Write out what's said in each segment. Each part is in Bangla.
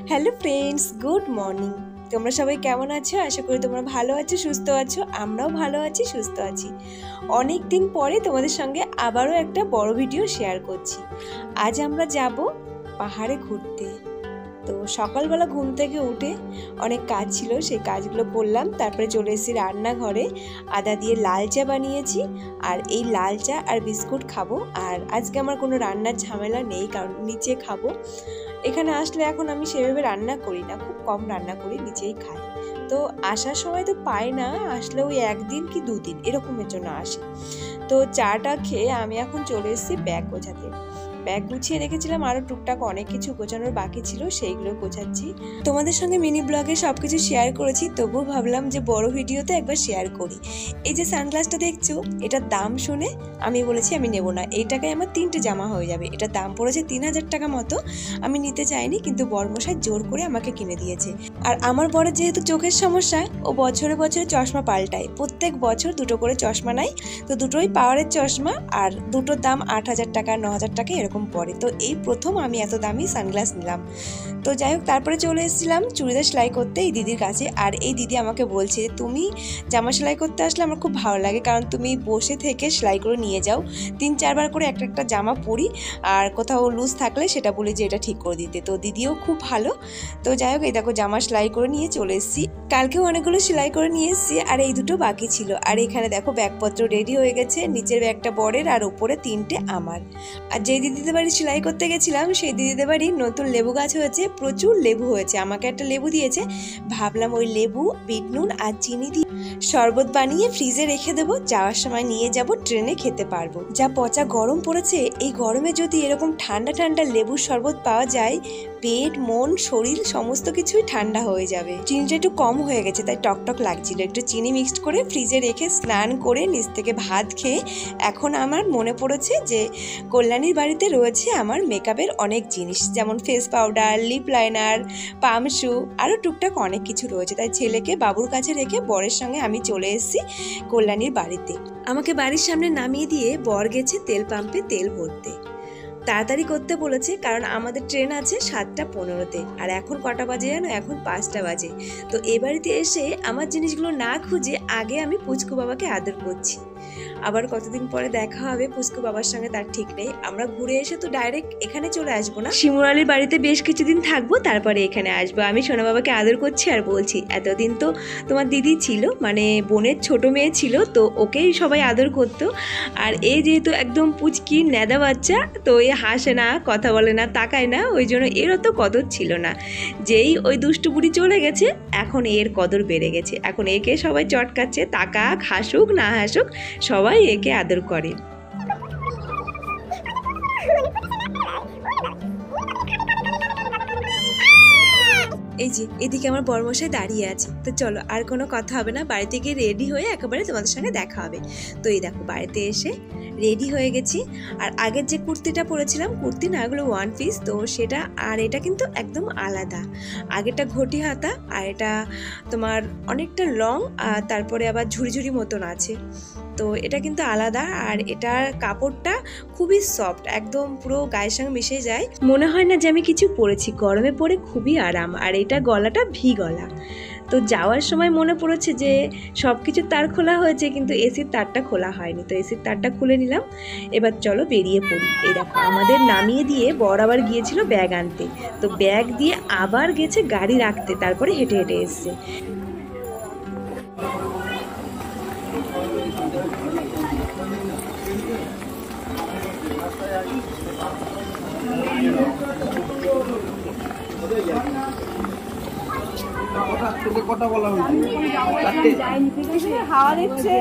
Hello friends, good morning. তোমরা সবাই কেমন আছো? আশা করি তোমরা ভালো আছো, সুস্থ আছো। আমরাও ভালো আছি, সুস্থ আছি। অনেক দিন পরে তোমাদের সঙ্গে আবারও একটা বড় ভিডিও শেয়ার করছি। আজ আমরা যাব পাহাড়ে ঘুরতে। তো সকালবেলা ঘুম থেকে উঠে অনেক কাজ ছিল, সেই কাজগুলো করলাম। তারপরে চলে এসেছি রান্নাঘরে, আদা দিয়ে লাল চা বানিয়েছি। আর এই লাল চা আর বিস্কুট খাবো। আর আজকে আমার কোনো রান্নার ঝামেলা নেই, কারণ নিচে খাবো। এখানে আসলে এখন আমি সেভাবে রান্না করি না, খুব কম রান্না করি, নিচেই খাই। তো আসার সময় তো পাই না, আসলে ওই একদিন কি দুদিন এরকমের জন্য আসি। তো চাটা খেয়ে আমি এখন চলে এসেছি ব্যাগ গোছাতে। ব্যাগ গুছিয়ে রেখেছিলাম, আরও টুকটাক অনেক কিছু গোছানোর বাকি ছিল, সেইগুলো গোছাচ্ছি। তোমাদের সঙ্গে মিনি ব্লগে সব কিছু শেয়ার করেছি, তবুও ভাবলাম যে বড় ভিডিওতে একবার শেয়ার করি। এই যে সানগ্লাসটা দেখছো, এটার দাম শুনে আমি বলেছি আমি নেব না। এই টাকায় আমার 3টে জামা হয়ে যাবে। এটার দাম পড়েছে 3000 টাকা মতো। আমি নিতে চাইনি, কিন্তু বরমশাই জোর করে আমাকে কিনে দিয়েছে। আর আমার বরের যেহেতু চোখের সমস্যা, ও বছরে বছরে চশমা পাল্টায়, প্রত্যেক বছর 2টো করে চশমা নেয়। তো দুটোই পাওয়ারের চশমা, আর দুটোর দাম 8000 টাকা 9000 টাকা এরকম পড়ে। তো এই প্রথম আমি এত দামি সানগ্লাস নিলাম। তো যাই হোক, তারপরে চলে এসেছিলাম চুড়িদার সেলাই করতে এই দিদির কাছে। আর এই দিদি আমাকে বলছে, তুমি জামা সেলাই করতে আসলে আমার খুব ভালো লাগে, কারণ তুমি বসে থেকে সেলাই করে নিয়ে যাও। 3-4 বার করে একটা একটা জামা পরি, আর কোথাও লুজ থাকলে সেটা বলি যে এটা ঠিক করে দিতে। তো দিদিও খুব ভালো। তো যাই হোক, এই দেখো জামা সেলাই করে নিয়ে চলে এসেছি। কালকেও অনেকগুলো সেলাই করে নিয়ে এসেছি, আর এই দুটো বাকি ছিল। আর এখানে দেখো ব্যাগপত্র রেডি হয়ে গেছে, নিচের ব্যাগটা বরের আর উপরে 3টে আমার। আর যেই দিদিদের বাড়ি সেলাই করতে গেছিলাম, সেই দিদিদের বাড়ি নতুন লেবু গাছ হয়েছে, প্রচুর লেবু হয়েছে। আমাকে একটা লেবু দিয়েছে, ভাবলাম ওই লেবু, বিট নুন আর চিনি দিয়ে শরবত বানিয়ে ফ্রিজে রেখে দেবো, যাওয়ার সময় নিয়ে যাব, ট্রেনে খেতে পারবো। যা পচা গরম পড়েছে, এই গরমে যদি এরকম ঠান্ডা ঠান্ডা লেবুর শরবত পাওয়া যায়, পেট মন শরীর সমস্ত কিছুই ঠান্ডা হয়ে যাবে। চিনিটা একটু কম হয়ে গেছে, তাই টকটক লাগছিল। একটু চিনি মিক্সড করে ফ্রিজে রেখে স্নান করে নিচ থেকে ভাত খেয়ে এখন আমার মনে পড়েছে যে কল্যাণীর বাড়িতে রয়েছে আমার মেকআপের অনেক জিনিস, যেমন ফেস পাউডার, লিপ লাইনার, পামশু, আরও টুকটাক অনেক কিছু রয়েছে। তাই ছেলেকে বাবুর কাছে রেখে বরের সঙ্গে আমি চলে এসেছি কল্যাণীর বাড়িতে। আমাকে বাড়ির সামনে নামিয়ে দিয়ে বর গেছে তেল পাম্পে তেল ভরতে। তাড়াতাড়ি করতে বলেছে, কারণ আমাদের ট্রেন আছে 7:15-তে। আর এখন কটা বাজে জানো? এখন 5টা বাজে। তো এ বাড়িতে এসে আমার জিনিসগুলো না খুঁজে আগে আমি পুচকু বাবাকে আদর করছি। আবার কতদিন পরে দেখা হবে পুচকু বাবার সঙ্গে তার ঠিক নেই। আমরা ঘুরে এসে তো ডাইরেক্ট এখানে চলে আসবো না, শিমুরালির বাড়িতে বেশ কিছুদিন থাকবো, তারপরে এখানে আসবো। আমি সোনা বাবাকে আদর করছি আর বলছি, এতদিন তো তোমার দিদি ছিল, মানে বোনের ছোট মেয়ে ছিল, তো ওকেই সবাই আদর করতো। আর এই যেহেতু একদম পুচকি নেদা বাচ্চা, তো এ হাসে না, কথা বলে না, তাকায় না, ওই জন্য এর অত কদর ছিল না। যেই ওই দুষ্টু বুড়ি চলে গেছে, এখন এর কদর বেড়ে গেছে। এখন একে সবাই চটকাচ্ছে, তাকাক, হাসুক না হাসুক, সবাই একে আদর করে। এই যে এদিকে আমার বরমশাই দাঁড়িয়ে আছে। তো চলো, আর কোনো কথা হবে না, বাড়িতে গিয়ে রেডি হয়ে একেবারে তোমাদের সঙ্গে দেখা হবে। তো এই দেখো বাড়িতে এসে রেডি হয়ে গেছি। আর আগের যে কুর্তিটা পরেছিলাম, কুর্তি না, এগুলো 1 পিস, তো সেটা আর এটা কিন্তু একদম আলাদা। আগেরটা ঘটি হাতা, আর এটা তোমার অনেকটা লং, আর তারপরে আবার ঝুড়ি ঝুড়ি মতন আছে। তো এটা কিন্তু আলাদা। আর এটার কাপড়টা খুবই সফট, একদম পুরো গায়ের সঙ্গে মিশে যায়, মনে হয় না যে আমি কিছু পরেছি। গরমে পরে খুবই আরাম। আর এটা গলাটা ভি গলা। তো যাওয়ার সময় মনে পড়েছে যে সব কিছু তার খোলা হয়েছে, কিন্তু এসির তারটা খোলা হয়নি। তো এসির তারটা খুলে নিলাম। এবার চলো বেরিয়ে পড়ি। এই দেখো আমাদের নামিয়ে দিয়ে বর আবার গিয়েছিল ব্যাগ আনতে। তো ব্যাগ দিয়ে আবার গেছে গাড়ি রাখতে, তারপরে হেঁটে হেঁটে এসছে। কথা বলা হয়েছে, হাওয়া দিচ্ছে।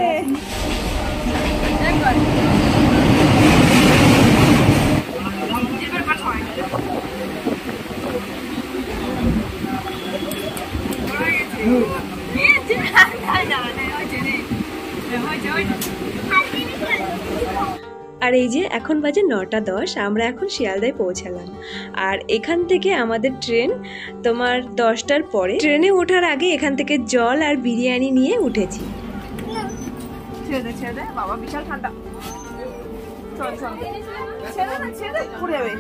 আর এই যে এখন বাজে 9:10, আমরা এখন শিয়ালদায় পৌঁছালাম। আর এখান থেকে আমাদের ট্রেন তোমার 10টার পরে। ট্রেনে ওঠার আগে এখান থেকে জল আর বিরিয়ানি নিয়ে উঠেছি। বাবা বিশাল ঠান্ডা। চল চল, ছেড়ে না, ছেড়ে পড়ে যাবে।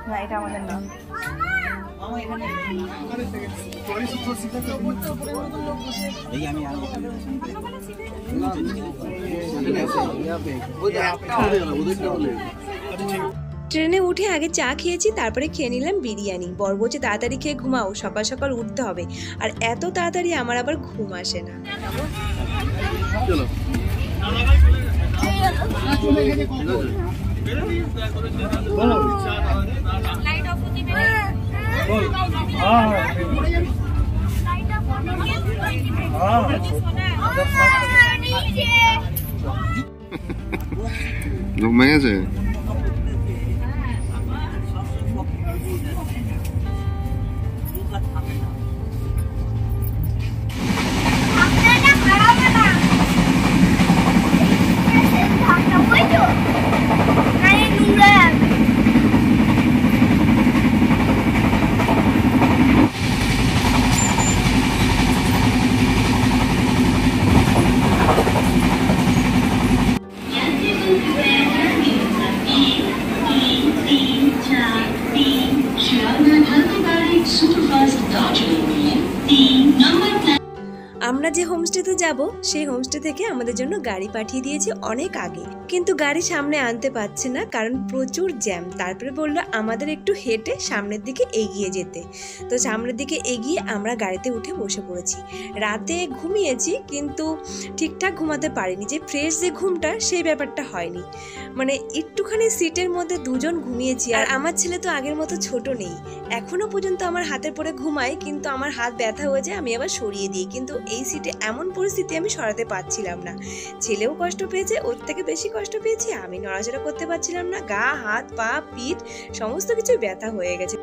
না এটা আমাদের না। ট্রেনে উঠে আগে চা খেয়েছি, তারপরে খেয়ে নিলাম বিরিয়ানি। বর বলছে তাড়াতাড়ি খেয়ে ঘুমাও, সকাল সকাল উঠতে হবে। আর এত তাড়াতাড়ি আমার আবার ঘুম আসে না। ঘুম ভেঙেছে? আমরা যে হোমস্টেতে যাব সেই হোমস্টে থেকে আমাদের জন্য গাড়ি পাঠিয়ে দিয়েছে অনেক আগে, কিন্তু গাড়ি সামনে আনতে পারছে না কারণ প্রচুর জ্যাম। তারপরে বললো আমাদের একটু হেঁটে সামনের দিকে এগিয়ে যেতে। তো সামনের দিকে এগিয়ে আমরা গাড়িতে উঠে বসে পড়েছি। রাতে ঘুমিয়েছি কিন্তু ঠিকঠাক ঘুমাতে পারিনি, যে ফ্রেশ যে ঘুমটা সেই ব্যাপারটা হয়নি। মানে একটুখানি সিটের মধ্যে দুজন ঘুমিয়েছি। আর আমার ছেলে তো আগের মতো ছোট নেই, এখনো পর্যন্ত আমার হাতের পরে ঘুমায়, কিন্তু আমার হাত ব্যথা হয়ে যায়, আমি আবার সরিয়ে দিই। কিন্তু এই সিটে এমন পরিস্থিতি আমি সরাতে পারছিলাম না। ছেলেও কষ্ট পেয়েছে, ওর থেকে বেশি কষ্ট পেয়েছি আমি, নড়াচড়া করতে পারছিলাম না। গা, হাত, পা, পিঠ সমস্ত কিছু ব্যথা হয়ে গেছে।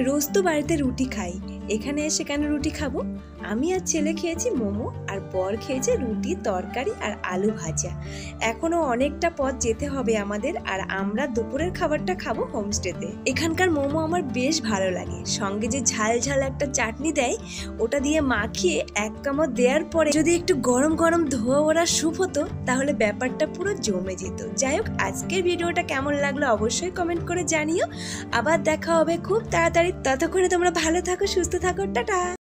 রোজ তো বাড়িতে রুটি খাই, এখানে এসে কেন রুটি খাবো? আমি আর ছেলে খেয়েছি মোমো, আর বর খেয়েছে রুটি, তরকারি আর আলু ভাজা। এখনো অনেকটা পথ যেতে হবে আমাদের, আর আমরা দুপুরের খাবারটা খাবো হোমস্টেতে। এখানকার মোমো আমার বেশ ভালো লাগে, সঙ্গে যে ঝাল ঝাল একটা চাটনি দেয় ওটা দিয়ে মাখিয়ে এক কামড় দেওয়ার পরে যদি একটু গরম গরম ধোয়া ওরা স্যুপ হতো তাহলে ব্যাপারটা পুরো জমে যেত। যাই হোক, আজকের ভিডিওটা কেমন লাগলো অবশ্যই কমেন্ট করে জানিও। আবার দেখা হবে খুব তাড়াতাড়ি, ততক্ষণে তোমরা ভালো থাকো, সুস্থ থাকো, টাটা।